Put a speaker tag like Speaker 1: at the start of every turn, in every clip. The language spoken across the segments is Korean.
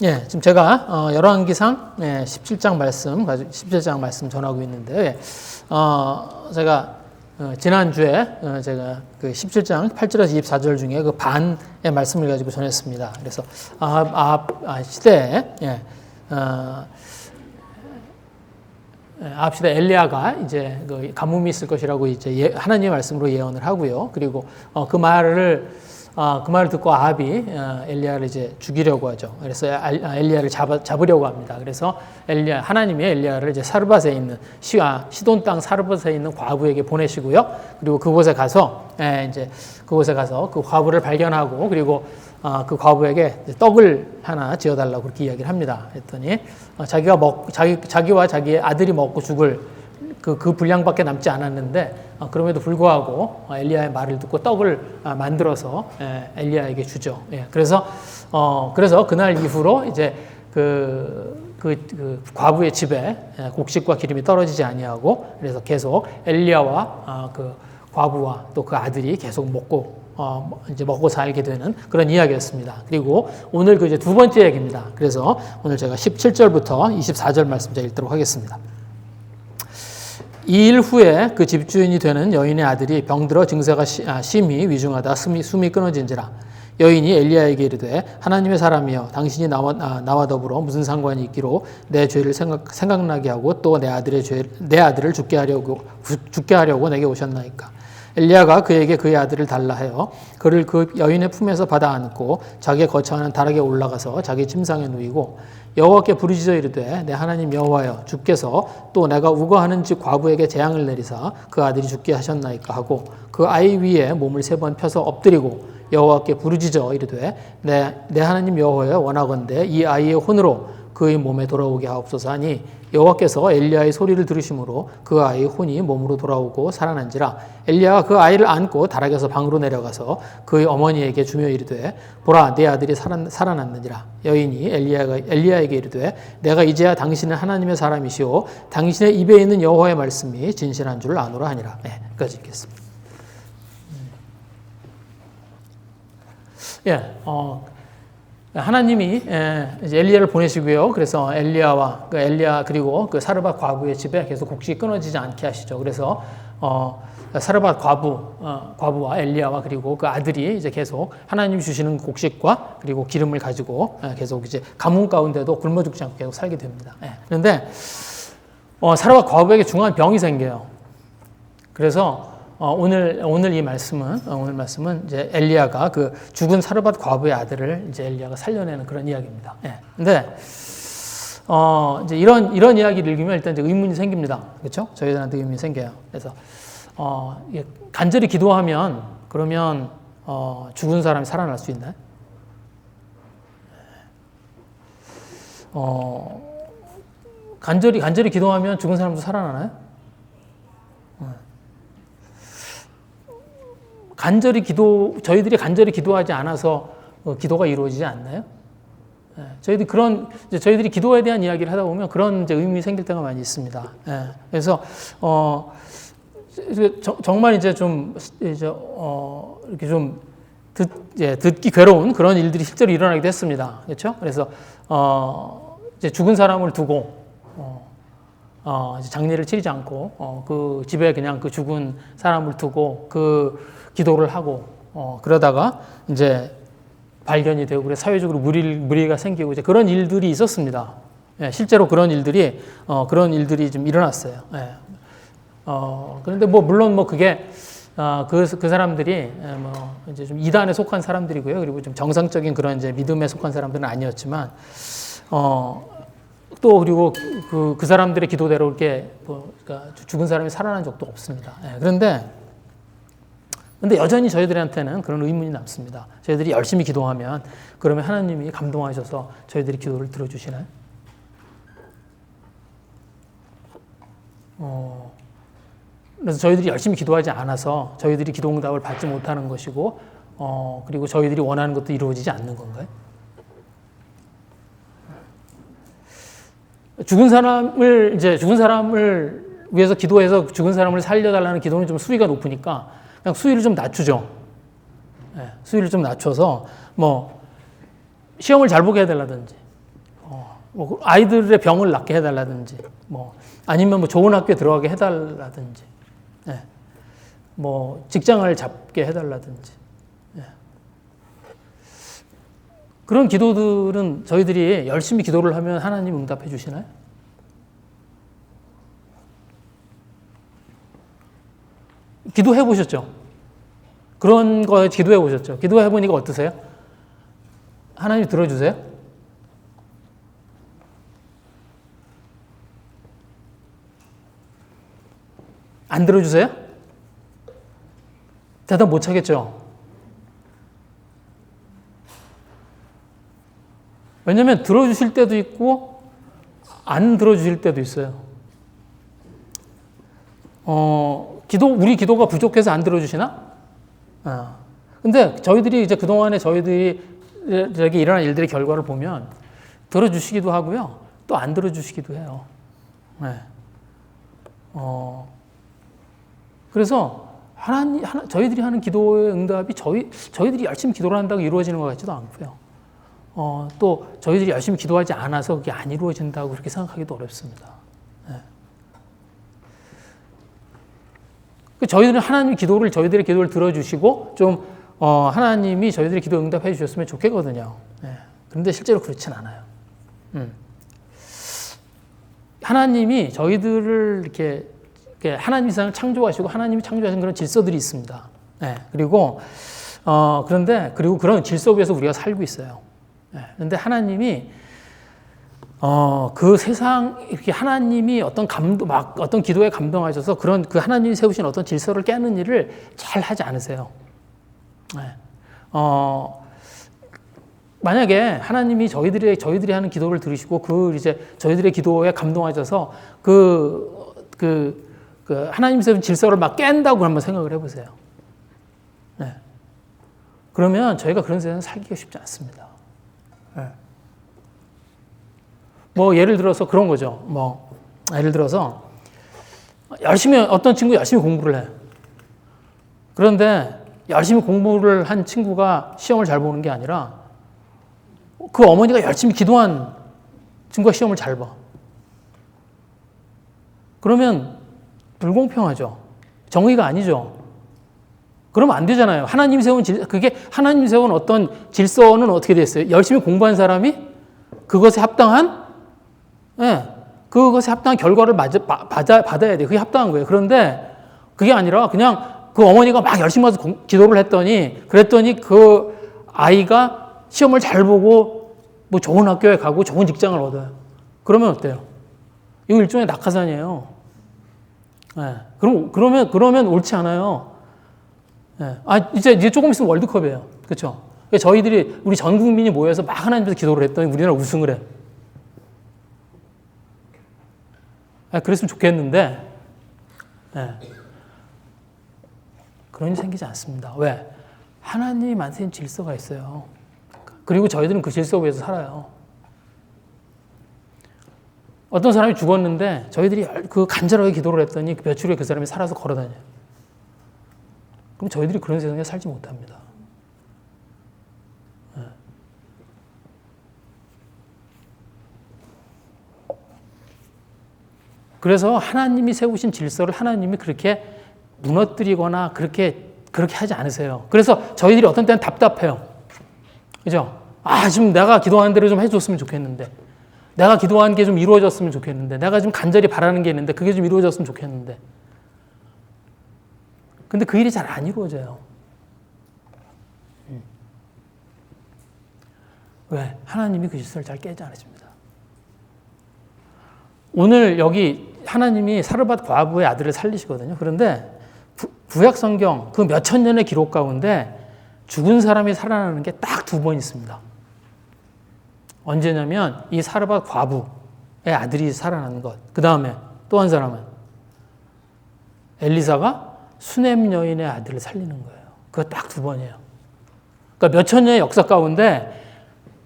Speaker 1: 예, 지금 제가 열왕기상 17장 말씀 전하고 있는데, 제가 지난주에 제가 그 17장 8절에서 24절 중에 그 반의 말씀을 가지고 전했습니다. 그래서 시대에 아합 시대 엘리야가 이제 그 가뭄이 있을 것이라고 이제 하나님의 말씀으로 예언을 하고요. 그리고 그 말을 듣고 아합이 엘리야를 이제 죽이려고 하죠. 그래서 엘리야를 잡으려고 합니다. 그래서 하나님이 엘리야를 이제 사르밧에 있는 시돈 땅 사르밧에 있는 과부에게 보내시고요. 그리고 그곳에 가서 그 과부를 발견하고 그리고 그 과부에게 떡을 하나 지어달라고 그렇게 이야기를 합니다. 했더니 자기와 자기의 아들이 먹고 죽을 그 분량밖에 남지 않았는데 그럼에도 불구하고 엘리야의 말을 듣고 떡을 만들어서 엘리야에게 주죠. 그래서 그날 이후로 이제 그 과부의 집에 곡식과 기름이 떨어지지 아니하고 그래서 계속 엘리야와 그 과부와 또 그 아들이 계속 먹고 살게 되는 그런 이야기였습니다. 그리고 오늘 그 이제 두 번째 얘기입니다. 그래서 오늘 제가 17절부터 24절 말씀 제가 읽도록 하겠습니다. 이 일 후에 그 집주인이 되는 여인의 아들이 병들어 증세가 심히 위중하다 숨이 끊어진지라. 여인이 엘리야에게 이르되 하나님의 사람이여 당신이 나와 더불어 무슨 상관이 있기로 내 죄를 생각나게 하고 또 내 아들을 죽게 하려고 내게 오셨나이까. 엘리야가 그에게 그의 아들을 달라 하여 그를 그 여인의 품에서 받아 안고 자기의 거처하는 다락에 올라가서 자기 침상에 누이고 여호와께 부르짖어 이르되 내 하나님 여호와여 주께서 또 내가 우거하는 집 과부에게 재앙을 내리사 그 아들이 죽게 하셨나이까 하고 그 아이 위에 몸을 3번 펴서 엎드리고 여호와께 부르짖어 이르되 내 하나님 여호와여 원하건대 이 아이의 혼으로 그의 몸에 돌아오게 하옵소서 하니 여호와께서 엘리야의 소리를 들으심으로 그 아이의 혼이 몸으로 돌아오고 살아난지라. 엘리야가 그 아이를 안고 다락에서 방으로 내려가서 그의 어머니에게 주며 이르되 보라 내 아들이 살아났느니라. 여인이 엘리야에게 이르되 내가 이제야 당신은 하나님의 사람이시오 당신의 입에 있는 여호와의 말씀이 진실한 줄 아노라 하니라. 여기까지 읽겠습니다. 하나님이 이제 엘리야를 보내시고요. 그래서 엘리야 그리고 그 사르밧 과부의 집에 계속 곡식이 끊어지지 않게 하시죠. 그래서 사르밧 과부와 엘리야와 그리고 그 아들이 이제 계속 하나님이 주시는 곡식과 그리고 기름을 가지고 계속 이제 가뭄 가운데도 굶어 죽지 않고 계속 살게 됩니다. 그런데 사르밧 과부에게 중한 병이 생겨요. 그래서 오늘 이 말씀은 이제 엘리야가 그 죽은 사르밧 과부의 아들을 이제 엘리야가 살려내는 그런 이야기입니다. 근데 이제 이런 이야기를 읽으면 일단 이제 의문이 생깁니다. 그렇죠? 저희들한테 의문이 생겨요. 그래서 간절히 기도하면 그러면 죽은 사람이 살아날 수 있나요? 간절히 기도하면 죽은 사람도 살아나나요? 저희들이 간절히 기도하지 않아서 기도가 이루어지지 않나요? 저희들이 기도에 대한 이야기를 하다 보면 그런 이제 의문이 생길 때가 많이 있습니다. 그래서 정말 이제 좀 이렇게 좀 듣기 괴로운 그런 일들이 실제로 일어나기도 했습니다. 그렇죠? 그래서 이제 죽은 사람을 두고 이제 장례를 치르지 않고 그 집에 그냥 그 죽은 사람을 두고 그 기도를 하고 그러다가 이제 발견이 되고 그래 사회적으로 무리가 생기고 이제 그런 일들이 있었습니다. 실제로 그런 일들이 좀 일어났어요. 그런데 물론 그게 그 사람들이 이제 좀 이단에 속한 사람들이고요. 그리고 좀 정상적인 그런 이제 믿음에 속한 사람들은 아니었지만 또 그리고 그 사람들의 기도대로 이렇게 그러니까 죽은 사람이 살아난 적도 없습니다. 근데 여전히 저희들한테는 그런 의문이 남습니다. 저희들이 열심히 기도하면 그러면 하나님이 감동하셔서 저희들이 기도를 들어주시나요? 그래서 저희들이 열심히 기도하지 않아서 저희들이 기도 응답을 받지 못하는 것이고 그리고 저희들이 원하는 것도 이루어지지 않는 건가요? 죽은 사람을 위해서 기도해서 죽은 사람을 살려달라는 기도는 좀 수위가 높으니까 그냥 수위를 좀 낮추죠. 수위를 좀 낮춰서 시험을 잘 보게 해달라든지 뭐 아이들의 병을 낫게 해달라든지, 뭐 아니면 뭐 좋은 학교에 들어가게 해달라든지, 예. 뭐 직장을 잡게 해달라든지, 예. 그런 기도들은 저희들이 열심히 기도를 하면 하나님 응답해 주시나요? 기도해 보셨죠? 그런 거 기도해 보셨죠? 기도해 보니까 어떠세요? 하나님 들어주세요? 안 들어주세요? 대답 못 하겠죠? 왜냐면 들어주실 때도 있고 안 들어주실 때도 있어요. 우리 기도가 부족해서 안 들어주시나? 근데 저희들이 이제 그동안에 저희들이 일어난 일들의 결과를 보면 들어주시기도 하고요. 또 안 들어주시기도 해요. 네. 그래서 저희들이 하는 기도의 응답이 저희들이 열심히 기도를 한다고 이루어지는 것 같지도 않고요. 또 저희들이 열심히 기도하지 않아서 그게 안 이루어진다고 그렇게 생각하기도 어렵습니다. 네. 저희들은 저희들의 기도를 들어주시고 좀 하나님이 저희들의 기도 응답해 주셨으면 좋겠거든요. 네. 그런데 실제로 그렇진 않아요. 하나님이 저희들을 이렇게 하나님 세상을 창조하시고 하나님이 창조하신 그런 질서들이 있습니다. 네. 그리고 그런 질서 위에서 우리가 살고 있어요. 그런데 하나님이 그 세상 이렇게 하나님이 어떤 기도에 감동하셔서 그 하나님이 세우신 어떤 질서를 깨는 일을 잘 하지 않으세요. 네. 만약에 하나님이 저희들이 하는 기도를 들으시고 이제 저희들의 기도에 감동하셔서 하나님 세운 질서를 막 깬다고 한번 생각을 해보세요. 네. 그러면 저희가 그런 세상에 살기가 쉽지 않습니다. 네. 뭐 예를 들어서 그런 거죠. 예를 들어서 어떤 친구 열심히 공부를 해. 그런데 열심히 공부를 한 친구가 시험을 잘 보는 게 아니라 그 어머니가 열심히 기도한 친구가 시험을 잘 봐. 그러면 불공평하죠. 정의가 아니죠. 그러면 안 되잖아요. 하나님 세운 어떤 질서는 어떻게 됐어요? 열심히 공부한 사람이 그것에 합당한 결과를 받아야 돼요. 그게 합당한 거예요. 그런데 그게 아니라 그냥 그 어머니가 막 열심히 와서 기도를 그랬더니 그 아이가 시험을 잘 보고 뭐 좋은 학교에 가고 좋은 직장을 얻어요. 그러면 어때요? 이거 일종의 낙하산이에요. 네. 그러면 옳지 않아요. 네. 이제 조금 있으면 월드컵이에요. 그렇죠? 우리 전 국민이 모여서 막 하나님께서 기도를 했더니 우리나라 우승을 해. 그랬으면 좋겠는데, 네. 그런 일이 생기지 않습니다. 왜? 하나님한테는 질서가 있어요. 그리고 저희들은 그 질서 위에서 살아요. 어떤 사람이 죽었는데 저희들이 간절하게 기도를 했더니 며칠 후에 그 사람이 살아서 걸어다녀요. 그럼 저희들이 그런 세상에 살지 못합니다. 네. 그래서 하나님이 세우신 질서를 하나님이 그렇게 무너뜨리거나 그렇게 하지 않으세요. 그래서 저희들이 어떤 때는 답답해요. 그죠? 지금 내가 기도하는 대로 좀 해줬으면 좋겠는데, 내가 기도한 게 좀 이루어졌으면 좋겠는데, 내가 좀 간절히 바라는 게 있는데 그게 좀 이루어졌으면 좋겠는데. 근데 그 일이 잘 안 이루어져요. 왜? 하나님이 그 질서를 잘 깨지 않으십니다. 오늘 여기 하나님이 사르밧 과부의 아들을 살리시거든요. 그런데 구약 성경 그 몇천 년의 기록 가운데 죽은 사람이 살아나는 게 딱 2번 있습니다. 언제냐면 이 사르밧 과부의 아들이 살아나는 것. 그 다음에 또 한 사람은 엘리사가 수넴 여인의 아들을 살리는 거예요. 그거 딱 2번이에요. 그러니까 몇천 년의 역사 가운데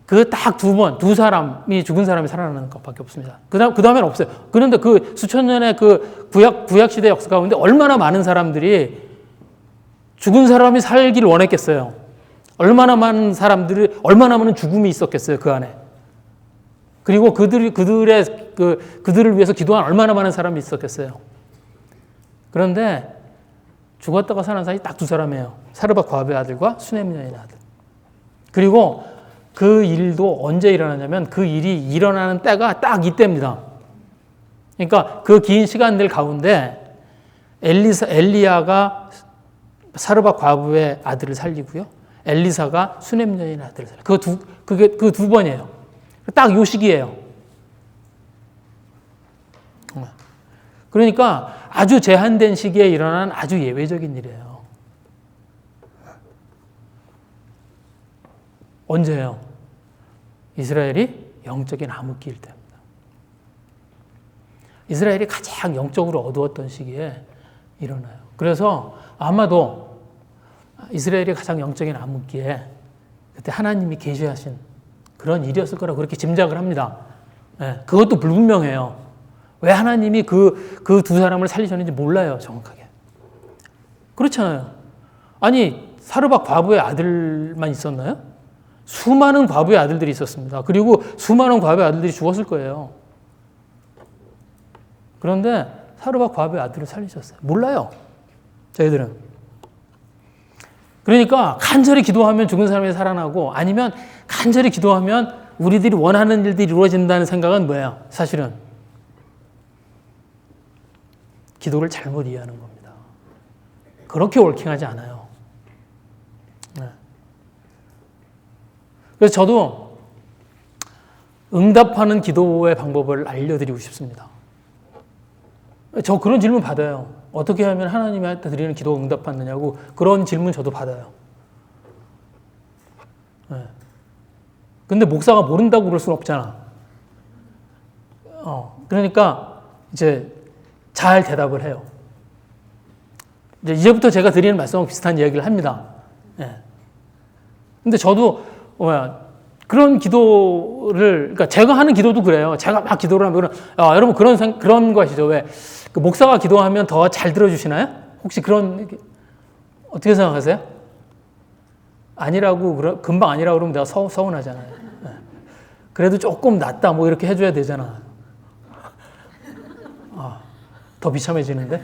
Speaker 1: 그 딱 2번, 2사람이 죽은 사람이 살아나는 것밖에 없습니다. 그 다음에는 없어요. 그런데 그 수천 년의 그 구약 시대 역사 가운데 얼마나 많은 사람들이 죽은 사람이 살기를 원했겠어요. 얼마나 많은 죽음이 있었겠어요, 그 안에. 그리고 그들을 위해서 기도한 얼마나 많은 사람이 있었겠어요. 그런데 죽었다가 살아난 사람이 딱 두 사람이에요. 사르밧 과부의 아들과 수넴 여인의 아들. 그리고 그 일도 언제 일어나냐면 그 일이 일어나는 때가 딱 이때입니다. 그러니까 그 긴 시간들 가운데 엘리야가 사르밧 과부의 아들을 살리고요. 엘리사가 수넴 여인의 아들을 살리고 그 두 번이에요. 딱 요 시기예요. 그러니까 아주 제한된 시기에 일어난 아주 예외적인 일이에요. 언제예요? 이스라엘이 영적인 암흑기일 때입니다. 이스라엘이 가장 영적으로 어두웠던 시기에 일어나요. 그래서 아마도 이스라엘이 가장 영적인 암흑기에 그때 하나님이 계시하신 그런 일이었을 거라고 그렇게 짐작을 합니다. 네, 그것도 불분명해요. 왜 하나님이 그 두 사람을 살리셨는지 몰라요, 정확하게. 그렇잖아요. 아니, 사르밧 과부의 아들만 있었나요? 수많은 과부의 아들들이 있었습니다. 그리고 수많은 과부의 아들들이 죽었을 거예요. 그런데 사르밧 과부의 아들을 살리셨어요. 몰라요, 저희들은. 그러니까 간절히 기도하면 죽은 사람이 살아나고 아니면 간절히 기도하면 우리들이 원하는 일들이 이루어진다는 생각은 뭐예요? 사실은 기도를 잘못 이해하는 겁니다. 그렇게 월킹하지 않아요. 네. 그래서 저도 응답하는 기도의 방법을 알려드리고 싶습니다. 저 그런 질문 받아요. 어떻게 하면 하나님한테 드리는 기도가 응답받느냐고 그런 질문 저도 받아요. 네. 근데 목사가 모른다고 그럴 수는 없잖아. 그러니까 이제 잘 대답을 해요. 이제부터 제가 드리는 말씀하고 비슷한 이야기를 합니다. 네. 근데 저도 그런 기도를, 그러니까 제가 하는 기도도 그래요. 제가 막 기도를 하면 여러분 그런 거 아시죠? 왜 그 목사가 기도하면 더 잘 들어주시나요? 혹시 어떻게 생각하세요? 아니라고 금방 아니라고 그러면 내가 서운하잖아요. 네. 그래도 조금 낫다 뭐 이렇게 해줘야 되잖아. 더 비참해지는데?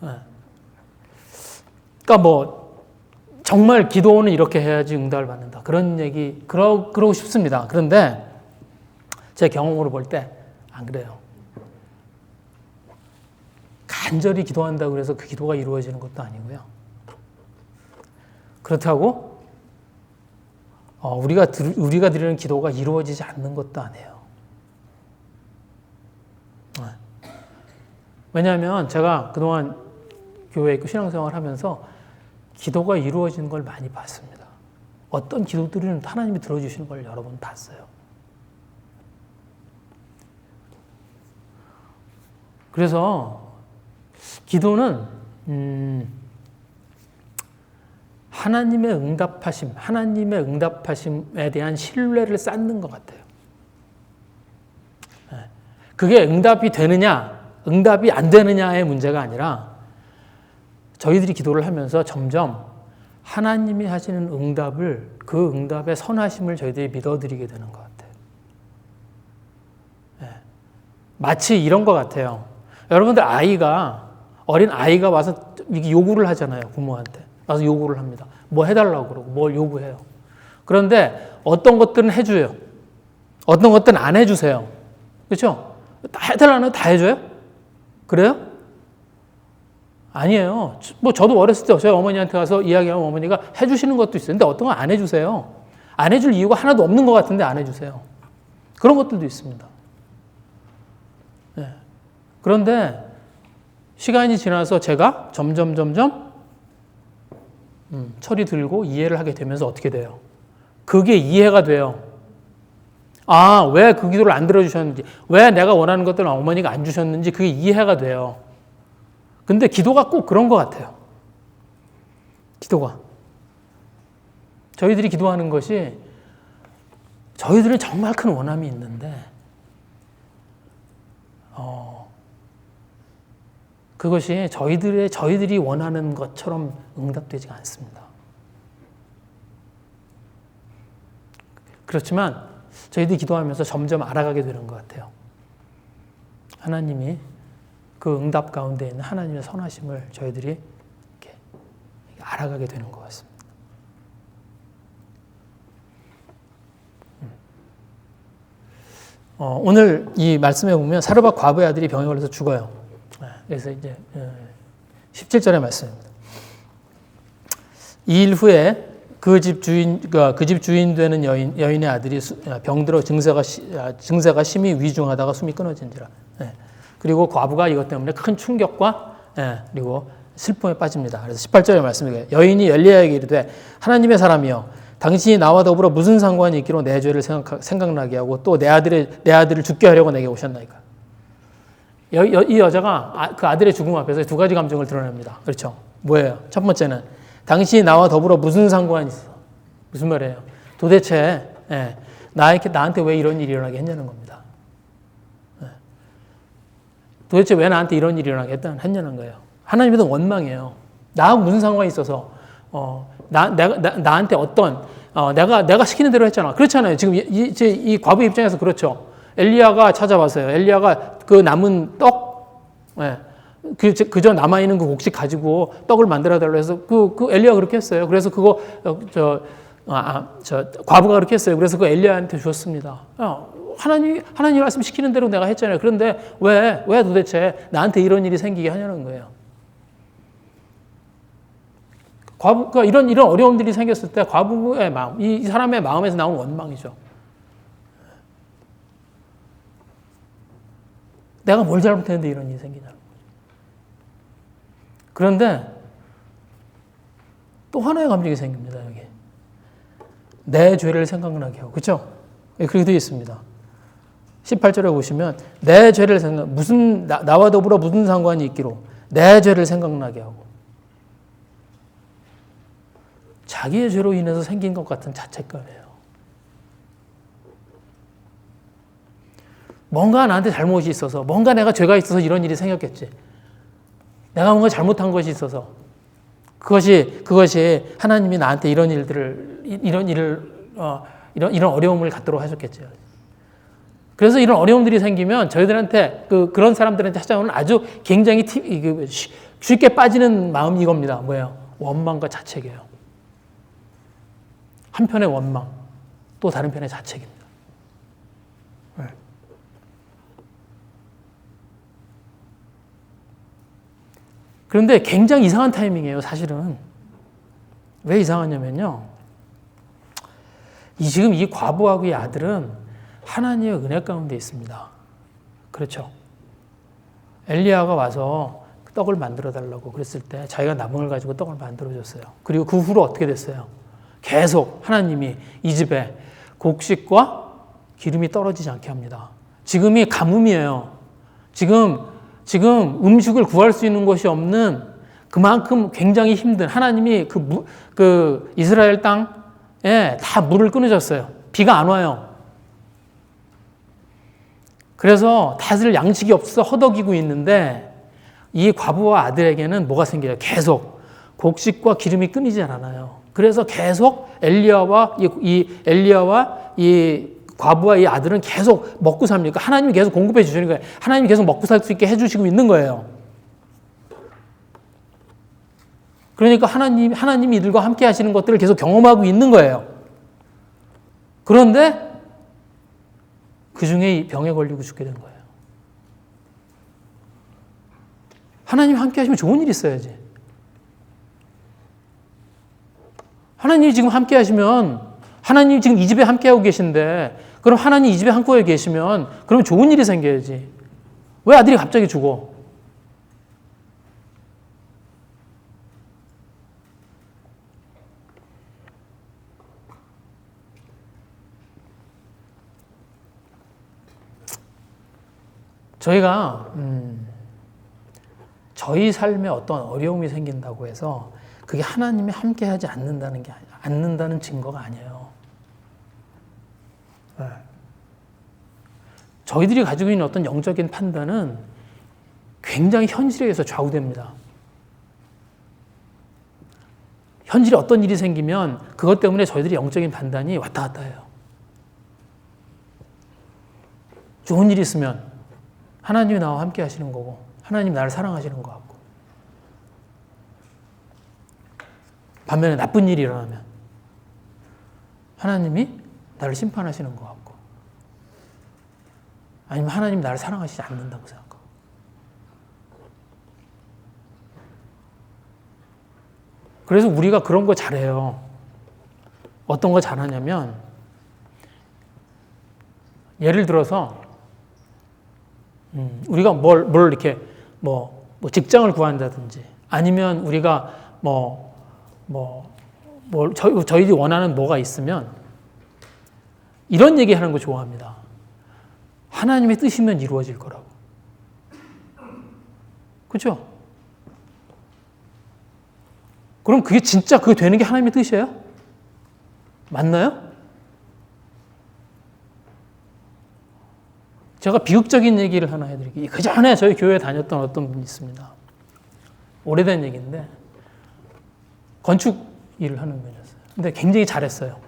Speaker 1: 네. 그러니까 뭐 정말 기도는 이렇게 해야지 응답을 받는다. 그런 얘기 그러고 싶습니다. 그런데 제 경험으로 볼 때 안 그래요. 간절히 기도한다고 해서 그 기도가 이루어지는 것도 아니고요. 그렇다고 우리가 드리는 기도가 이루어지지 않는 것도 아니에요. 왜냐하면 제가 그동안 교회에 있고 신앙생활을 하면서 기도가 이루어지는 걸 많이 봤습니다. 어떤 기도들은 하나님이 들어주시는 걸 여러 번 봤어요. 그래서 기도는 하나님의 응답하심에 대한 신뢰를 쌓는 것 같아요. 그게 응답이 되느냐, 응답이 안 되느냐의 문제가 아니라 저희들이 기도를 하면서 점점 하나님이 하시는 그 응답의 선하심을 저희들이 믿어드리게 되는 것 같아요. 마치 이런 것 같아요. 여러분들 어린 아이가 와서 요구를 하잖아요. 부모한테. 와서 요구를 합니다. 뭐 해달라고 그러고 뭘 요구해요. 그런데 어떤 것들은 해줘요. 어떤 것들은 안 해주세요. 그렇죠? 다 해달라는 다 해줘요? 그래요? 아니에요. 뭐 저도 어렸을 때 저희 어머니한테 가서 이야기하면 어머니가 해주시는 것도 있어요. 근데 어떤 건 안 해주세요. 안 해줄 이유가 하나도 없는 것 같은데 안 해주세요. 그런 것들도 있습니다. 네. 그런데 시간이 지나서 제가 점점 철이 들고 이해를 하게 되면서 어떻게 돼요? 그게 이해가 돼요. 왜 그 기도를 안 들어주셨는지, 왜 내가 원하는 것들을 어머니가 안 주셨는지 그게 이해가 돼요. 근데 기도가 꼭 그런 것 같아요. 기도가. 저희들이 기도하는 것이 저희들은 정말 큰 원함이 있는데 그것이 저희들이 원하는 것처럼 응답되지가 않습니다. 그렇지만 저희들이 기도하면서 점점 알아가게 되는 것 같아요. 하나님이 그 응답 가운데 있는 하나님의 선하심을 저희들이 이렇게 알아가게 되는 것 같습니다. 오늘 이 말씀에 보면 사르밧 과부의 아들이 병에 걸려서 죽어요. 그래서 이제 17절의 말씀입니다. 2일 후에 그 집 주인 되는 여인의 아들이 병들어 증세가 심히 위중하다가 숨이 끊어진지라. 그리고 과부가 이것 때문에 큰 충격과 그리고 슬픔에 빠집니다. 그래서 18절의 말씀이에요. 여인이 엘리야에게 이르되 하나님의 사람이여 당신이 나와 더불어 무슨 상관이 있기로 내 죄를 생각나게 하고 또 내 아들을 죽게 하려고 내게 오셨나이까. 이 여자가 그 아들의 죽음 앞에서 두 가지 감정을 드러냅니다. 그렇죠? 뭐예요? 첫 번째는 당신이 나와 더불어 무슨 상관이 있어? 무슨 말이에요? 도대체 나한테 왜 이런 일이 일어나게 했냐는 겁니다. 도대체 왜 나한테 이런 일이 일어나게 했냐는 거예요. 하나님에도 원망이에요. 나하고 무슨 상관이 있어서 나한테 어떤 내가 시키는 대로 했잖아. 그렇잖아요. 지금 이 과부 입장에서 그렇죠. 엘리야가 찾아와서요. 엘리야가 그 남은 떡, 그저 남아 있는 그 곡식 가지고 떡을 만들어 달라고 해서 그 엘리야가 그렇게 했어요. 그래서 그거 과부가 그렇게 했어요. 그래서 그 엘리야한테 주었습니다. 하나님 말씀 시키는 대로 내가 했잖아요. 그런데 왜 도대체 나한테 이런 일이 생기게 하냐는 거예요. 과부가 이런 어려움들이 생겼을 때 과부의 마음, 이 사람의 마음에서 나온 원망이죠. 내가 뭘 잘못했는데 이런 일이 생기냐는 거죠. 그런데 또 하나의 감정이 생깁니다. 여기 내 죄를 생각나게 하고, 그렇죠? 그렇게 되어 있습니다. 18절에 보시면 내 죄를 나와 더불어 무슨 상관이 있기로 내 죄를 생각나게 하고, 자기의 죄로 인해서 생긴 것 같은 자책감이에요. 뭔가 나한테 잘못이 있어서, 뭔가 내가 죄가 있어서 이런 일이 생겼겠지. 내가 뭔가 잘못한 것이 있어서 그것이 하나님이 나한테 이런 어려움을 갖도록 하셨겠죠. 그래서 이런 어려움들이 생기면 저희들한테 그런 사람들한테 찾아오는 아주 굉장히 쉽게 빠지는 마음이 이겁니다. 뭐예요? 원망과 자책이에요. 한편의 원망, 또 다른 편의 자책입니다. 그런데 굉장히 이상한 타이밍이에요, 사실은. 왜 이상하냐면요. 지금 이 과부하고 이 아들은 하나님의 은혜 가운데 있습니다. 그렇죠. 엘리야가 와서 떡을 만들어 달라고 그랬을 때 자기가 남은 걸 가지고 떡을 만들어 줬어요. 그리고 그 후로 어떻게 됐어요? 계속 하나님이 이 집에 곡식과 기름이 떨어지지 않게 합니다. 지금이 가뭄이에요. 지금 음식을 구할 수 있는 것이 없는 그만큼 굉장히 힘든, 하나님이 그 이스라엘 땅에 다 물을 끊어졌어요. 비가 안 와요. 그래서 다들 양식이 없어서 허덕이고 있는데 이 과부와 아들에게는 뭐가 생겨요? 계속 곡식과 기름이 끊이지 않아요. 그래서 계속 엘리야와 이 과부와 이 아들은 계속 먹고 삽니까? 하나님이 계속 공급해 주시는 거예요. 하나님이 계속 먹고 살 수 있게 해주시고 있는 거예요. 그러니까 하나님이 이들과 함께 하시는 것들을 계속 경험하고 있는 거예요. 그런데 그 중에 병에 걸리고 죽게 된 거예요. 하나님이 함께 하시면 좋은 일이 있어야지. 하나님이 지금 함께 하시면, 하나님이 지금 이 집에 함께 하고 계신데, 그럼 하나님 이 집에 함께 계시면, 그럼 좋은 일이 생겨야지. 왜 아들이 갑자기 죽어? 저희가 저희 삶에 어떤 어려움이 생긴다고 해서 그게 하나님이 함께하지 않는다는 증거가 아니에요. 네. 저희들이 가지고 있는 어떤 영적인 판단은 굉장히 현실에 의해서 좌우됩니다. 현실에 어떤 일이 생기면 그것 때문에 저희들이 영적인 판단이 왔다 갔다 해요. 좋은 일이 있으면 하나님이 나와 함께 하시는 거고 하나님 나를 사랑하시는 것 같고 반면에 나쁜 일이 일어나면 하나님이 나를 심판하시는 것 같고 아니면 하나님이 나를 사랑하시지 않는다고 생각하고 그래서 우리가 그런 거 잘해요. 어떤 거 잘하냐면 예를 들어서 우리가 뭘 이렇게 뭐 직장을 구한다든지 아니면 우리가 저희들이 원하는 뭐가 있으면 이런 얘기하는 거 좋아합니다. 하나님의 뜻이면 이루어질 거라고. 그렇죠? 그럼 그게 진짜 그게 되는 게 하나님의 뜻이에요? 맞나요? 제가 비극적인 얘기를 하나 해드릴게요. 그 전에 저희 교회에 다녔던 어떤 분이 있습니다. 오래된 얘기인데 건축 일을 하는 분이었어요. 근데 굉장히 잘했어요.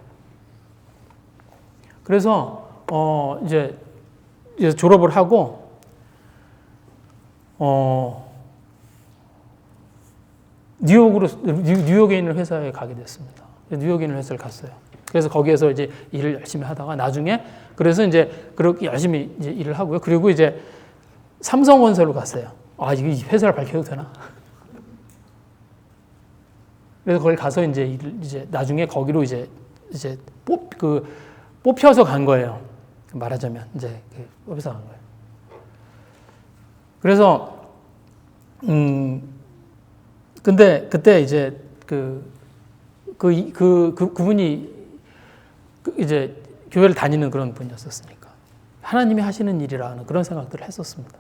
Speaker 1: 그래서 이제 졸업을 하고 뉴욕에 있는 회사에 가게 됐습니다. 뉴욕에 있는 회사를 갔어요. 그래서 거기에서 이제 일을 열심히 하다가 나중에 그래서 이제 그렇게 열심히 이제 일을 하고요. 그리고 이제 삼성건설로 갔어요. 아, 이 회사를 밝혀도 되나? 그래서 거기 가서 이제 나중에 거기로 이제 뽑혀서 간 거예요. 말하자면 이제 뽑혀서 간 거예요. 그래서 근데 그때 이제 그분이 이제 교회를 다니는 그런 분이었었으니까 하나님이 하시는 일이라는 그런 생각들을 했었습니다.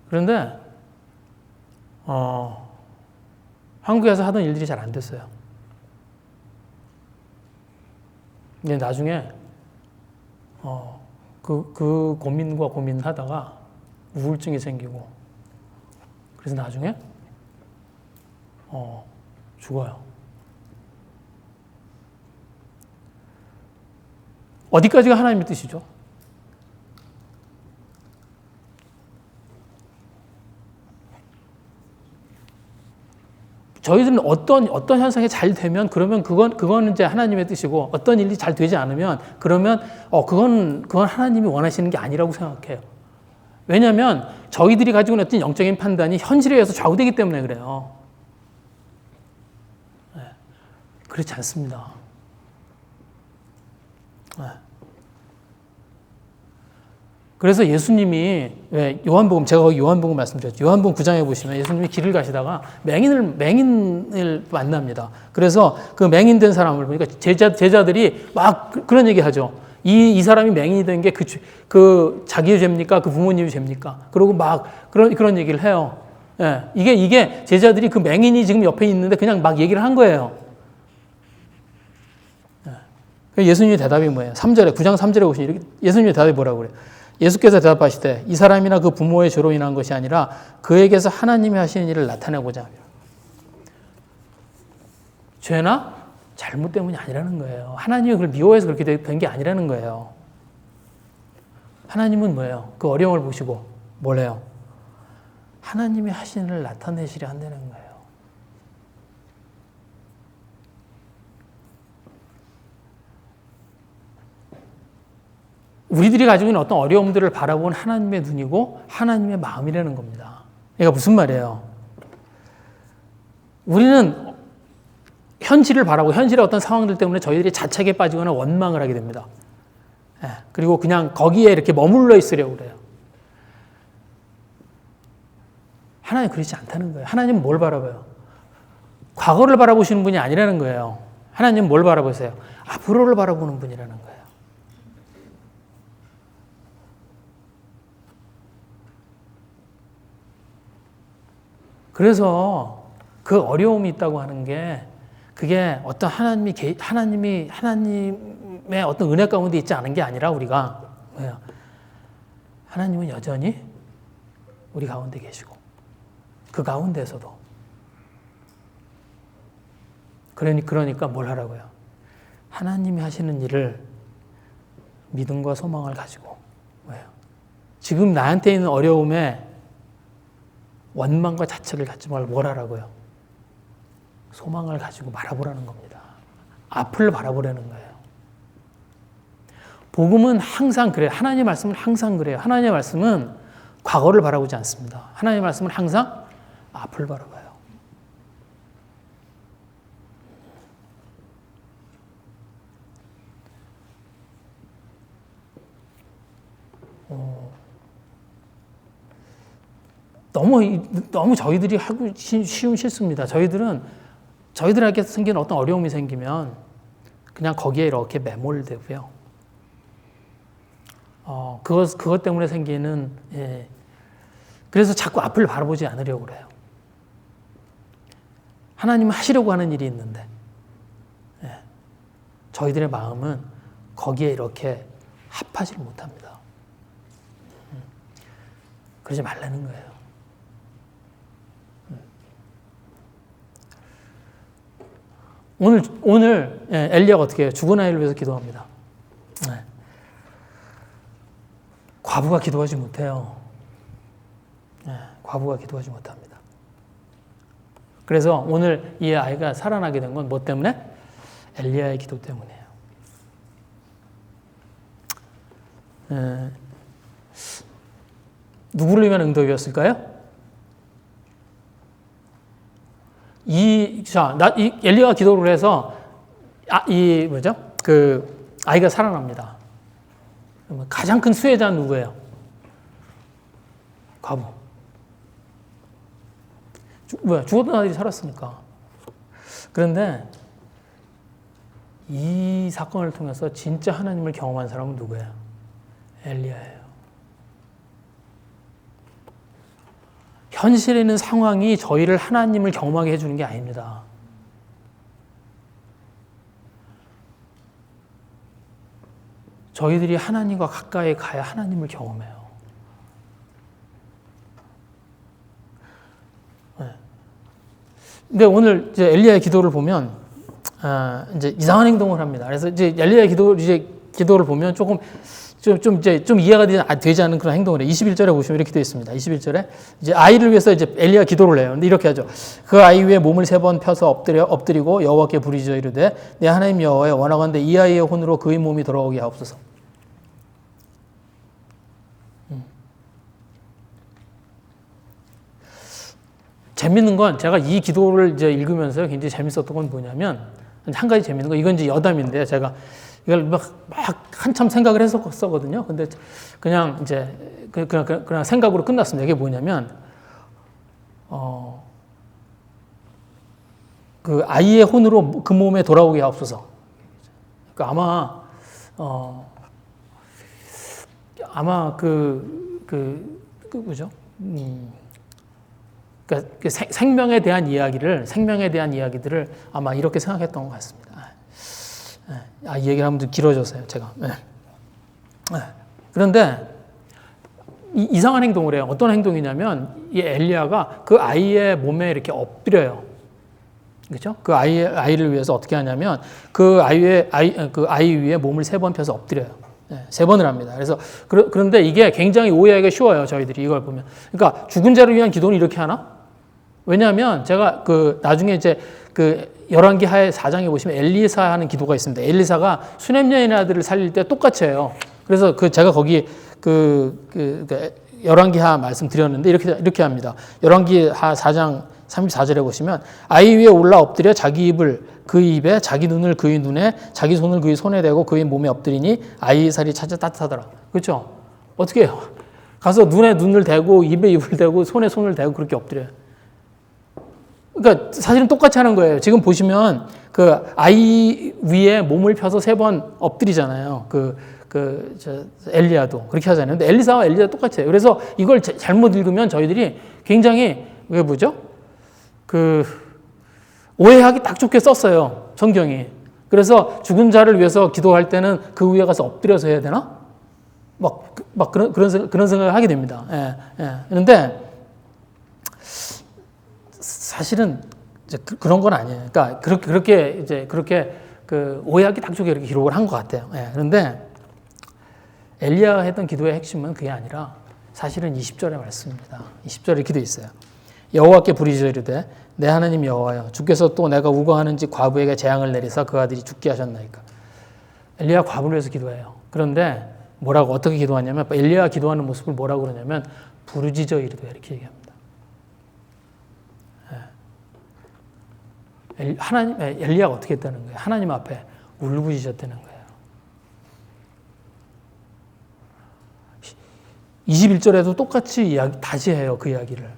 Speaker 1: 그런데 한국에서 하던 일들이 잘 안 됐어요. 근데 나중에 그 고민과 고민하다가 우울증이 생기고 그래서 나중에 죽어요. 어디까지가 하나님의 뜻이죠? 저희들은 어떤 현상이 잘 되면 그러면 그건 이제 하나님의 뜻이고 어떤 일이 잘 되지 않으면 그러면 그건 하나님이 원하시는 게 아니라고 생각해요. 왜냐하면 저희들이 가지고 있는 어떤 영적인 판단이 현실에 의해서 좌우되기 때문에 그래요. 네. 그렇지 않습니다. 네. 그래서 예수님이 요한복음 제가 거기 요한복음 말씀드렸죠. 요한복음 9장에 보시면 예수님이 길을 가시다가 맹인을 만납니다. 그래서 그 맹인된 사람을 보니까 제자들이 막 그런 얘기하죠. 이 사람이 맹인이 된 게 그 자기의 죄입니까? 그 부모님의 죄입니까? 그러고 막 그런 얘기를 해요. 예, 이게 제자들이 그 맹인이 지금 옆에 있는데 그냥 막 얘기를 한 거예요. 예. 예수님의 대답이 뭐예요? 3절에 9장 3절에 보시면 예수님의 대답이 뭐라고 그래요? 예수께서 대답하시되 이 사람이나 그 부모의 죄로 인한 것이 아니라 그에게서 하나님이 하시는 일을 나타내고자 합니다. 죄나 잘못 때문이 아니라는 거예요. 하나님이 그걸 미워해서 그렇게 된 게 아니라는 거예요. 하나님은 뭐예요? 그 어려움을 보시고 뭘 해요? 하나님이 하시는 일을 나타내시려 한다는 거예요. 우리들이 가지고 있는 어떤 어려움들을 바라본 하나님의 눈이고 하나님의 마음이라는 겁니다. 이게 무슨 말이에요? 우리는 현실을 바라고 현실의 어떤 상황들 때문에 저희들이 자책에 빠지거나 원망을 하게 됩니다. 예, 그리고 그냥 거기에 이렇게 머물러 있으려고 그래요. 하나님 그렇지 않다는 거예요. 하나님은 뭘 바라봐요? 과거를 바라보시는 분이 아니라는 거예요. 하나님은 뭘 바라보세요? 앞으로를 바라보는 분이라는 거예요. 그래서 그 어려움이 있다고 하는 게 그게 어떤 하나님의 어떤 은혜 가운데 있지 않은 게 아니라 우리가 뭐예요? 하나님은 여전히 우리 가운데 계시고 그 가운데서도 그러니까 뭘 하라고요? 하나님이 하시는 일을 믿음과 소망을 가지고. 뭐예요? 지금 나한테 있는 어려움에 원망과 자책을 갖지 말고 뭘 하라고요? 소망을 가지고 바라보라는 겁니다. 앞을 바라보라는 거예요. 복음은 항상 그래요. 하나님의 말씀은 항상 그래요. 하나님의 말씀은 과거를 바라보지 않습니다. 하나님의 말씀은 항상 앞을 바라봐요. 너무 저희들이 하고 쉬운 실수입니다. 저희들에게 생기는 어떤 어려움이 생기면 그냥 거기에 이렇게 매몰되고요. 그것 때문에 생기는, 그래서 자꾸 앞을 바라보지 않으려고 그래요. 하나님은 하시려고 하는 일이 있는데, 저희들의 마음은 거기에 이렇게 합하지를 못합니다. 그러지 말라는 거예요. 오늘 엘리야가 어떻게 해요? 죽은 아이를 위해서 기도합니다. 과부가 기도하지 못해요. 과부가 기도하지 못합니다. 그래서 오늘 이 아이가 살아나게 된 건 뭐 때문에? 엘리야의 기도 때문이에요. 누구를 위한 응답이었을까요? 이 엘리야가 기도를 해서 아이가 살아납니다. 가장 큰 수혜자는 누구예요? 과부. 죽었던 아들이 살았으니까. 그런데 이 사건을 통해서 진짜 하나님을 경험한 사람은 누구예요? 엘리야예요. 현실에 있는 상황이 저희를 하나님을 경험하게 해주는 게 아닙니다. 저희들이 하나님과 가까이 가야 하나님을 경험해요. 근데 오늘 이제 엘리야의 기도를 보면 이제 이상한 행동을 합니다. 그래서 이제 엘리야의 기도를 보면 좀 이해가 되지 않는 그런 행동을 해요. 21절에 보시면 이렇게 되어 있습니다. 21절에 이제 아이를 위해서 이제 엘리야가 기도를 해요. 근데 이렇게 하죠. 그 아이 위에 몸을 3번 펴서 엎드리고 여호와께 부르짖어 이르되 내 하나님 여호와여 원하건대 이 아이의 혼으로 그의 몸이 돌아오게 하옵소서. 재밌는 건 제가 이 기도를 이제 읽으면서 굉장히 재밌었던 건 뭐냐면 한 가지 재밌는 거 이건 이제 여담인데 제가 이걸 막 한참 생각을 했었거든요. 근데 그냥 이제 그냥 생각으로 끝났습니다. 이게 뭐냐면 그 아이의 혼으로 그 몸에 돌아오게 하옵소서. 그러니까 아마 뭐죠? 그러니까 생명에 대한 이야기들을 아마 이렇게 생각했던 것 같습니다. 이 얘기를 하면 좀 길어져서요, 제가. 그런데 이상한 행동을 해요. 어떤 행동이냐면 이 엘리야가 그 아이의 몸에 이렇게 엎드려요. 그렇죠? 그 아이를 위해서 어떻게 하냐면 그 아이 위에 몸을 3번 펴서 엎드려요. 3번을 합니다. 그래서 그런데 이게 굉장히 오해하기가 쉬워요, 저희들이 이걸 보면. 그러니까 죽은 자를 위한 기도는 이렇게 하나? 왜냐하면 제가 나중에 이제 열왕기하 4장에 보시면 엘리사 하는 기도가 있습니다. 엘리사가 수냄 여인의 아들을 살릴 때 똑같이 해요. 그래서 제가 거기 열왕기하 말씀드렸는데 이렇게 합니다. 열왕기하 4장 34절에 보시면 아이 위에 올라 엎드려 자기 입을 그의 입에 자기 눈을 그의 눈에 자기 손을 그의 손에 대고 그의 몸에 엎드리니 아이의 살이 차차 따뜻하더라. 그렇죠? 어떻게 해요? 가서 눈에 눈을 대고 입에 입을 대고 손에 손을 대고 그렇게 엎드려요. 그러니까 사실은 똑같이 하는 거예요. 지금 보시면 그 아이 위에 몸을 펴서 3번 엎드리잖아요. 엘리야도 그렇게 하잖아요. 근데 엘리사와 엘리야 똑같이 해요. 그래서 이걸 잘못 읽으면 저희들이 굉장히 오해하기 딱 좋게 썼어요. 성경이. 그래서 죽은 자를 위해서 기도할 때는 그 위에 가서 엎드려서 해야 되나? 그런 생각을 하게 됩니다. 그런데 사실은 이제 그런 건 아니에요. 그러니까 그렇게 오해하기 딱 좋게 이렇게 기록을 한 것 같아요. 그런데 엘리야가 했던 기도의 핵심은 그게 아니라 사실은 20절의 말씀입니다. 20절에 이렇게 돼 있어요. 여호와께 부르짖어 이르되 내 하나님 여호와여 주께서 또 내가 우거하는지 과부에게 재앙을 내리사 그 아들이 죽게 하셨나이까. 엘리야가 과부를 위해서 기도해요. 그런데 뭐라고 어떻게 기도하냐면 엘리야가 기도하는 모습을 뭐라고 그러냐면 부르짖어 이르되 이렇게 얘기합니다. 엘리야가 어떻게 했다는 거예요? 하나님 앞에 울부짖었다는 거예요. 21절에도 똑같이 다시 해요. 그 이야기를.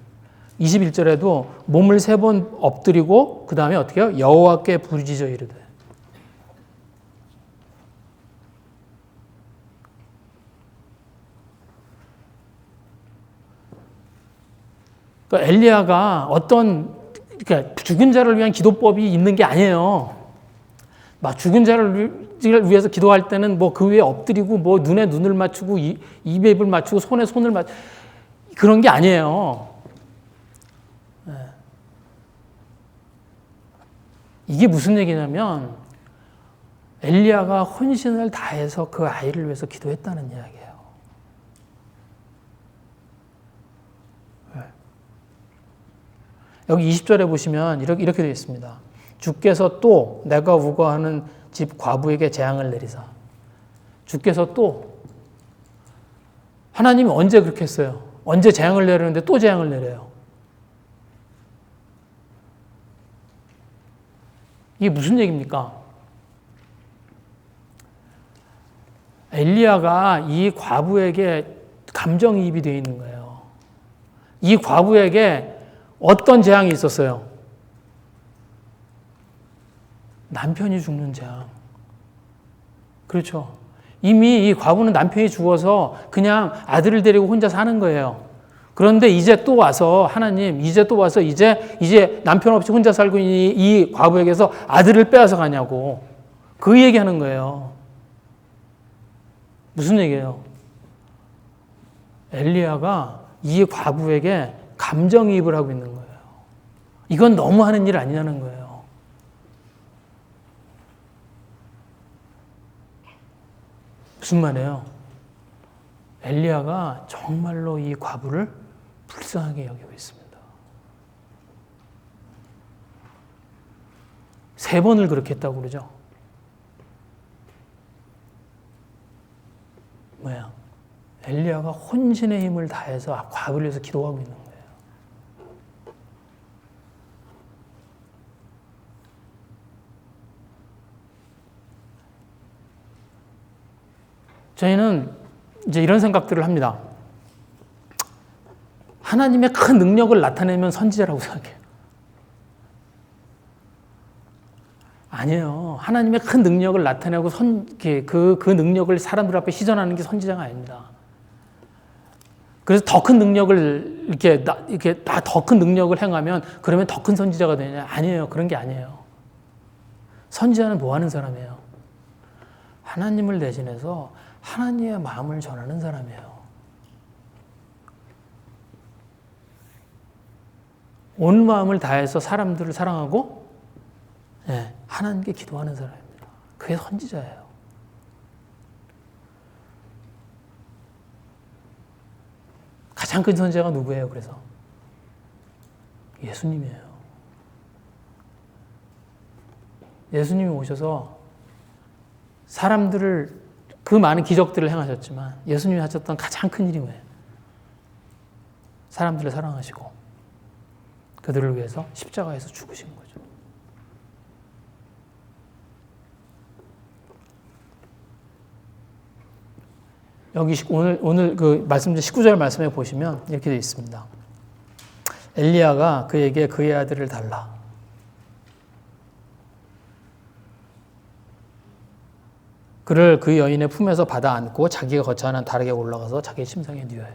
Speaker 1: 21절에도 몸을 3번 엎드리고 그 다음에 어떻게 해요? 여호와께 부르짖어 이르되. 그러니까 엘리야가 그러니까 죽은 자를 위한 기도법이 있는 게 아니에요. 막 죽은 자를 위해서 기도할 때는 뭐 그 위에 엎드리고 뭐 눈에 눈을 맞추고 입에 입을 맞추고 손에 손을 맞추고 그런 게 아니에요. 이게 무슨 얘기냐면 엘리야가 혼신을 다해서 그 아이를 위해서 기도했다는 이야기예요. 여기 20절에 보시면 이렇게 되어 있습니다. 주께서 또 내가 우거하는 집 과부에게 재앙을 내리사. 주께서 또 하나님이 언제 그렇게 했어요? 언제 재앙을 내리는데 또 재앙을 내려요? 이게 무슨 얘기입니까? 엘리야가 이 과부에게 감정이입이 되어 있는 거예요. 이 과부에게 어떤 재앙이 있었어요? 남편이 죽는 재앙. 그렇죠. 이미 이 과부는 남편이 죽어서 그냥 아들을 데리고 혼자 사는 거예요. 그런데 이제 또 와서 하나님, 이제 남편 없이 혼자 살고 있는 이 과부에게서 아들을 빼앗아 가냐고. 그 얘기하는 거예요. 무슨 얘기예요? 엘리야가 이 과부에게 감정이입을 하고 있는 거예요. 이건 너무 하는 일 아니냐는 거예요. 무슨 말이에요? 엘리야가 정말로 이 과부를 불쌍하게 여기고 있습니다. 3번을 그렇게 했다고 그러죠. 뭐야? 엘리야가 혼신의 힘을 다해서 과부를 위해서 기도하고 있는 거예요. 저희는 이제 이런 생각들을 합니다. 하나님의 큰 능력을 나타내면 선지자라고 생각해요. 아니에요. 하나님의 큰 능력을 나타내고 그 능력을 사람들 앞에 시전하는 게 선지자가 아닙니다. 그래서 더 큰 능력을 더 큰 능력을 행하면 그러면 더 큰 선지자가 되냐? 아니에요. 그런 게 아니에요. 선지자는 뭐 하는 사람이에요? 하나님을 대신해서 하나님의 마음을 전하는 사람이에요. 온 마음을 다해서 사람들을 사랑하고 하나님께 기도하는 사람입니다. 그게 선지자예요. 가장 큰 선지자가 누구예요? 그래서 예수님이에요. 예수님이 오셔서 사람들을 그 많은 기적들을 행하셨지만 예수님이 하셨던 가장 큰 일이 뭐예요? 사람들을 사랑하시고 그들을 위해서 십자가에서 죽으신 거죠. 여기 오늘 그 말씀드린 19절 말씀에 보시면 이렇게 되어 있습니다. 엘리야가 그에게 그의 아들을 달라. 그를 그 여인의 품에서 받아 안고 자기가 거처하는 다락에 올라가서 자기 침상에 누워요.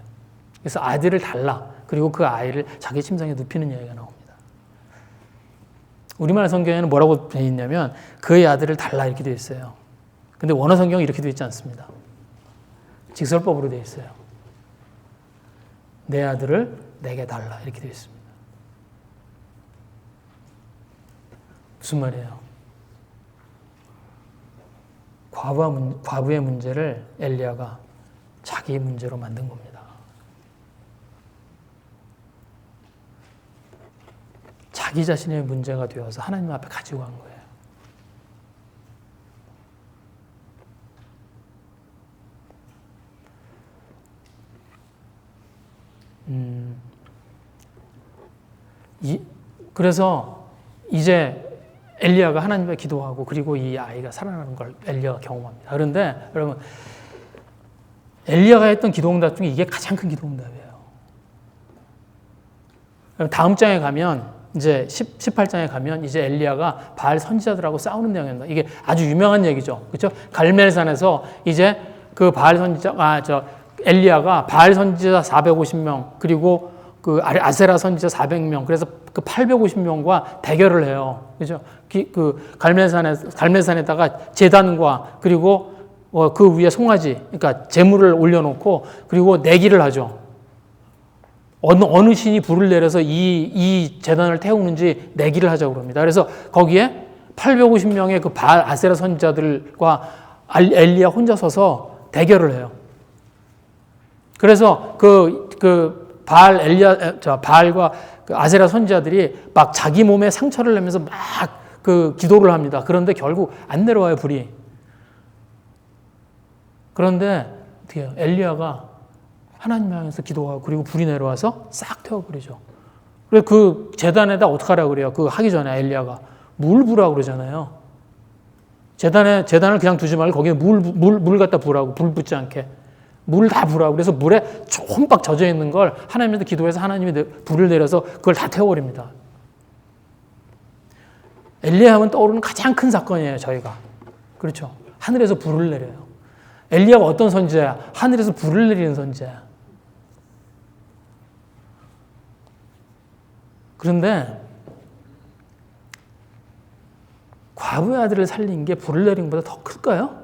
Speaker 1: 그래서 아들을 달라. 그리고 그 아이를 자기 침상에 눕히는 이야기가 나옵니다. 우리말 성경에는 뭐라고 되어 있냐면 그의 아들을 달라 이렇게 되어 있어요. 근데 원어 성경은 이렇게 되어 있지 않습니다. 직설법으로 되어 있어요. 내 아들을 내게 달라 이렇게 되어 있습니다. 무슨 말이에요? 과부의 문제를 엘리야가 자기 문제로 만든 겁니다. 자기 자신의 문제가 되어서 하나님 앞에 가지고 간 거예요. 그래서 이제 엘리야가 하나님께 기도하고 그리고 이 아이가 살아나는 걸 엘리야가 경험합니다. 그런데 여러분, 엘리야가 했던 기도응답 중에 이게 가장 큰 기도응답이에요. 다음 장에 가면 이제 18장에 가면 이제 엘리야가 바알 선지자들하고 싸우는 내용입니다. 이게 아주 유명한 얘기죠. 그렇죠? 갈멜산에서 이제 그 바알 선지자 엘리야가 바알 선지자 450명 그리고 그 아세라 선지자 400명 그래서 그 850명과 대결을 해요. 그죠? 그 갈멜산에다가 제단과 그리고 그 위에 송아지, 그러니까 제물을 올려놓고 그리고 내기를 하죠. 어느 신이 불을 내려서 이 제단을 태우는지 내기를 하자고 그럽니다. 그래서 거기에 850명의 그 바알 아세라 선지자들과 엘리야 혼자 서서 대결을 해요. 그래서 바알과 그 아세라 선지자들이 막 자기 몸에 상처를 내면서 막 그 기도를 합니다. 그런데 결국 안 내려와요, 불이. 그런데 어떻게 해요? 엘리야가 하나님 향해서 기도하고 그리고 불이 내려와서 싹 태워버리죠. 그래서 그 제단에다 어떡하라고 그래요? 그 하기 전에 엘리야가 물 부라고 그러잖아요. 제단을 그냥 두지 말고 거기에 물 갖다 부라고, 불 붙지 않게. 물 다 부라고. 그래서 물에 촌박 젖어 있는 걸 하나님한테 기도해서 하나님이 불을 내려서 그걸 다 태워버립니다. 엘리야 하면 떠오르는 가장 큰 사건이에요, 저희가. 그렇죠. 하늘에서 불을 내려요. 엘리야가 어떤 선지자야? 하늘에서 불을 내리는 선지자야. 그런데 과부의 아들을 살린 게 불을 내린 것보다 더 클까요?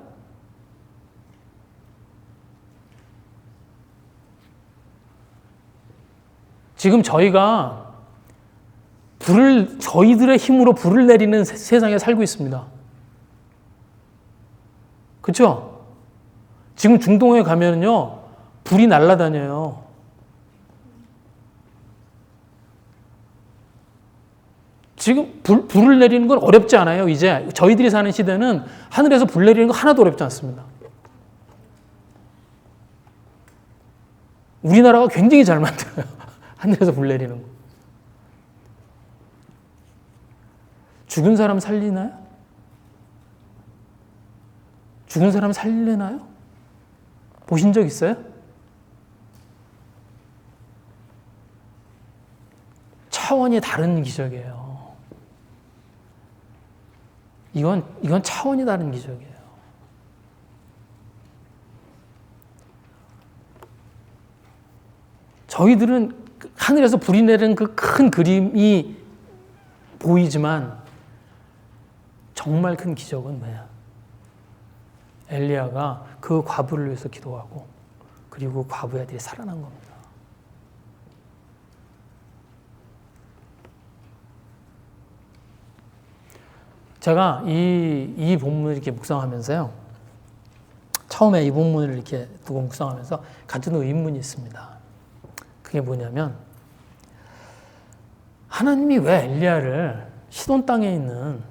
Speaker 1: 지금 저희가 저희들의 힘으로 불을 내리는 세상에 살고 있습니다. 그렇죠? 지금 중동에 가면요, 불이 날아다녀요. 지금 불을 내리는 건 어렵지 않아요. 이제 저희들이 사는 시대는 하늘에서 불 내리는 거 하나도 어렵지 않습니다. 우리나라가 굉장히 잘 만들어요. 하늘에서 불 내리는 거. 죽은 사람 살리나요? 죽은 사람 살리나요? 보신 적 있어요? 차원이 다른 기적이에요. 이건 차원이 다른 기적이에요. 저희들은 하늘에서 불이 내리는 그 큰 그림이 보이지만 정말 큰 기적은 뭐야? 엘리야가 그 과부를 위해서 기도하고 그리고 과부의 아들이 살아난 겁니다. 제가 이 본문을 이렇게 묵상하면서요, 처음에 이 본문을 이렇게 두고 묵상하면서 같은 의문이 있습니다. 그게 뭐냐면, 하나님이 왜 엘리야를 시돈 땅에 있는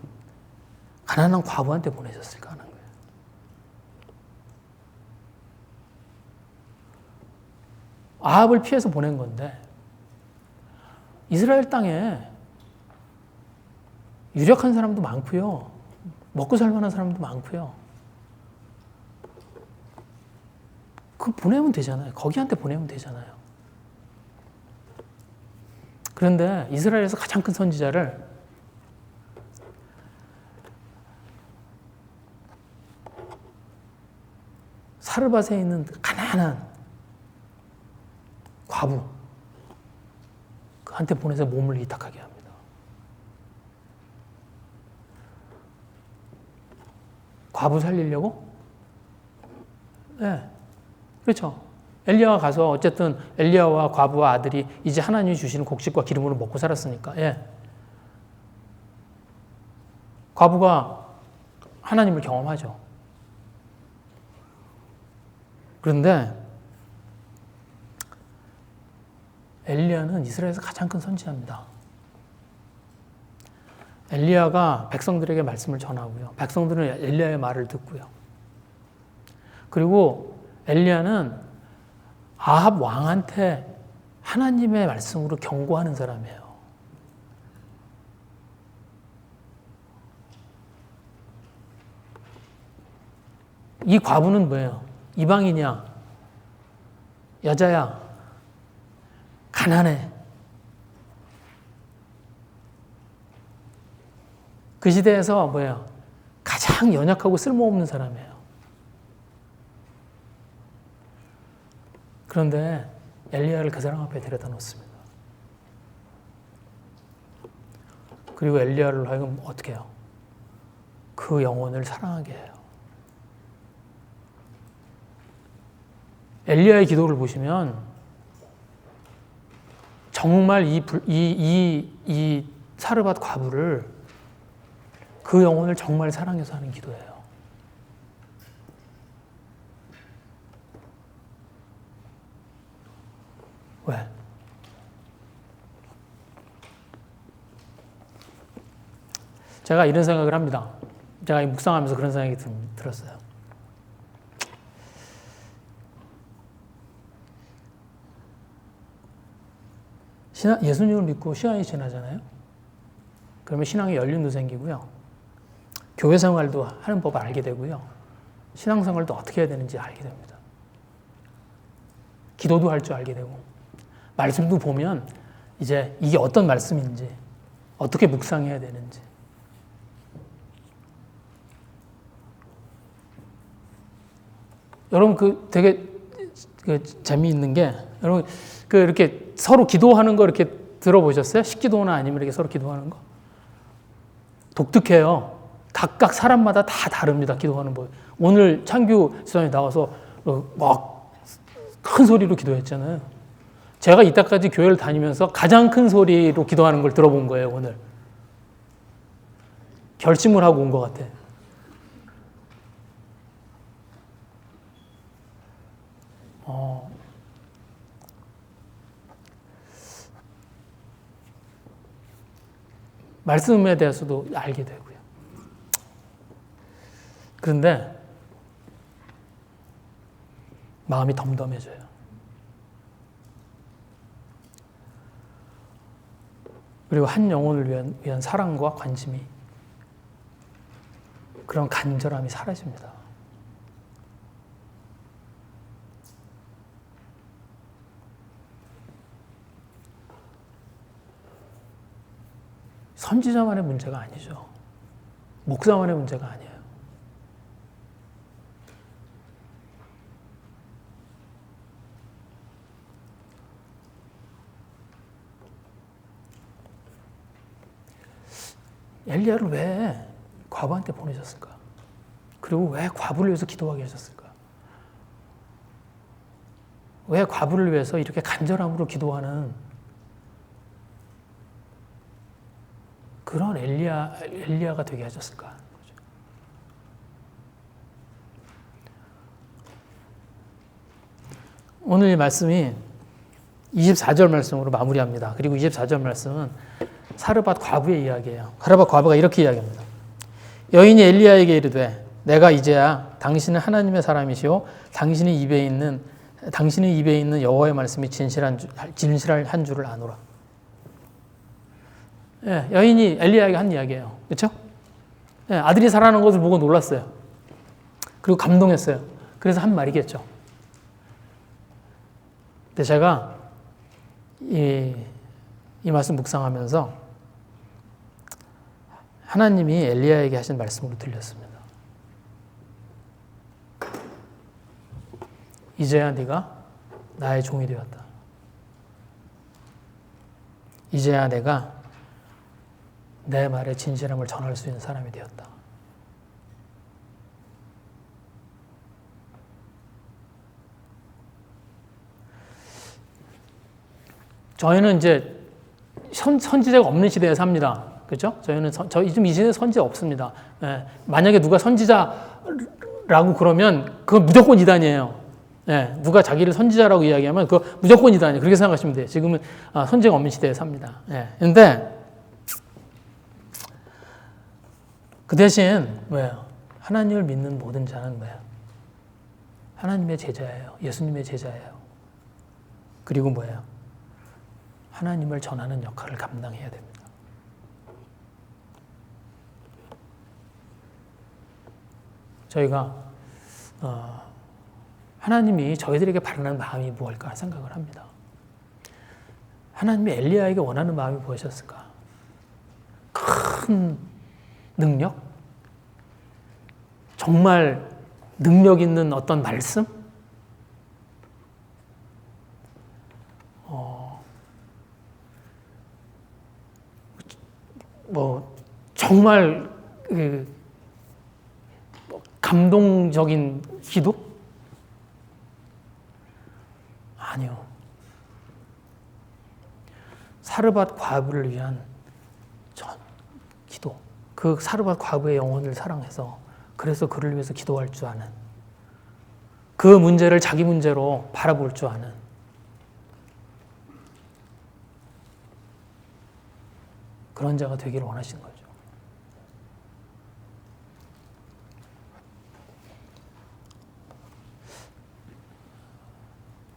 Speaker 1: 가난한 과부한테 보내셨을까 하는 거예요. 아합을 피해서 보낸 건데, 이스라엘 땅에 유력한 사람도 많고요. 먹고 살 만한 사람도 많고요. 그 보내면 되잖아요. 거기한테 보내면 되잖아요. 그런데 이스라엘에서 가장 큰 선지자를 사르밧에 있는 가난한 과부 그한테 보내서 몸을 위탁하게 합니다. 과부 살리려고? 네. 그렇죠. 엘리야가 가서 어쨌든 엘리야와 과부와 아들이 이제 하나님이 주시는 곡식과 기름으로 먹고 살았으니까. 예. 과부가 하나님을 경험하죠. 그런데 엘리야는 이스라엘에서 가장 큰 선지자입니다. 엘리야가 백성들에게 말씀을 전하고요. 백성들은 엘리야의 말을 듣고요. 그리고 엘리야는 아합 왕한테 하나님의 말씀으로 경고하는 사람이에요. 이 과부는 뭐예요? 이방인이야. 여자야. 가난해. 그 시대에서 뭐예요? 가장 연약하고 쓸모없는 사람이에요. 그런데 엘리야를 그 사람 앞에 데려다 놓습니다. 그리고 엘리야를 하여금 어떻게 해요? 그 영혼을 사랑하게 해요. 엘리야의 기도를 보시면 정말 이 사르밧 과부를 그 영혼을 정말 사랑해서 하는 기도예요. 왜? 제가 이런 생각을 합니다. 제가 묵상하면서 그런 생각이 들었어요. 예수님을 믿고 시간이 지나잖아요. 그러면 신앙의 연륜도 생기고요. 교회 생활도 하는 법을 알게 되고요. 신앙생활도 어떻게 해야 되는지 알게 됩니다. 기도도 할 줄 알게 되고 말씀도 보면 이제 이게 어떤 말씀인지 어떻게 묵상해야 되는지 여러분 되게 재미있는 게 여러분 이렇게 서로 기도하는 거 이렇게 들어보셨어요? 식기도나 아니면 이렇게 서로 기도하는 거? 독특해요. 각각 사람마다 다 다릅니다. 기도하는 법. 오늘 창규 지사님 나와서 막 큰 소리로 기도했잖아요. 제가 이때까지 교회를 다니면서 가장 큰 소리로 기도하는 걸 들어본 거예요, 오늘. 결심을 하고 온 것 같아. 말씀에 대해서도 알게 되고요. 그런데 마음이 덤덤해져요. 그리고 한 영혼을 위한 사랑과 관심이 그런 간절함이 사라집니다. 선지자만의 문제가 아니죠. 목사만의 문제가 아니에요. 엘리야를 왜 과부한테 보내셨을까? 그리고 왜 과부를 위해서 기도하게 하셨을까? 왜 과부를 위해서 이렇게 간절함으로 기도하는 그런 엘리야가 되게 하셨을까? 오늘 이 말씀이 24절 말씀으로 마무리합니다. 그리고 24절 말씀은 사르밧 과부의 이야기예요. 사르밧 과부가 이렇게 이야기합니다. 여인이 엘리야에게 이르되 내가 이제야 당신은 하나님의 사람이시오 당신의 입에 있는 여호와의 말씀이 진실한 줄을 아노라. 예, 여인이 엘리야에게 한 이야기예요. 그렇죠? 예, 아들이 살아나는 것을 보고 놀랐어요. 그리고 감동했어요. 그래서 한 말이겠죠. 근데 제가 이 말씀 묵상하면서 하나님이 엘리야에게 하신 말씀으로 들렸습니다. 이제야 네가 나의 종이 되었다. 이제야 내가 내 말의 진실함을 전할 수 있는 사람이 되었다. 저희는 이제 선지자가 없는 시대에 삽니다. 그렇죠? 저희는 이 시대에 선지자 없습니다. 예, 만약에 누가 선지자라고 그러면 그건 무조건 이단이에요. 예, 누가 자기를 선지자라고 이야기하면 그거 무조건이다. 그렇게 생각하시면 돼요. 지금은 선지자가 없는 시대에 삽니다. 예. 근데 그 대신 뭐예요? 하나님을 믿는 모든 자는 뭐예요? 하나님의 제자예요. 예수님의 제자예요. 그리고 뭐예요? 하나님을 전하는 역할을 감당해야 됩니다. 저희가 하나님이 저희들에게 바라는 마음이 무엇일까 생각을 합니다. 하나님이 엘리야에게 원하는 마음이 무엇이었을까? 큰 능력? 정말 능력 있는 어떤 말씀? 정말 감동적인 기도? 아니요. 사르밧 과부를 위한 기도. 그 사르밧 과부의 영혼을 사랑해서 그래서 그를 위해서 기도할 줄 아는, 그 문제를 자기 문제로 바라볼 줄 아는, 그런 자가 되기를 원하시는 거죠.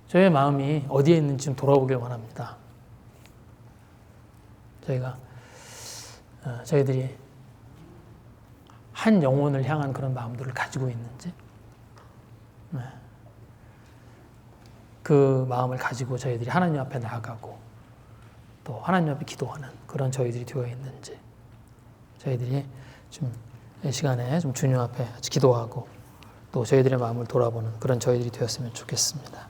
Speaker 1: 저의 마음이 어디에 있는지 좀 돌아보길 원합니다. 저희들이 한 영혼을 향한 그런 마음들을 가지고 있는지, 그 마음을 가지고 저희들이 하나님 앞에 나아가고 또 하나님 앞에 기도하는 그런 저희들이 되어 있는지, 저희들이 좀 이 시간에 좀 주님 앞에 같이 기도하고 또 저희들의 마음을 돌아보는 그런 저희들이 되었으면 좋겠습니다.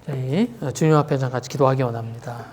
Speaker 1: 저희 주님 앞에 같이 기도하기 원합니다.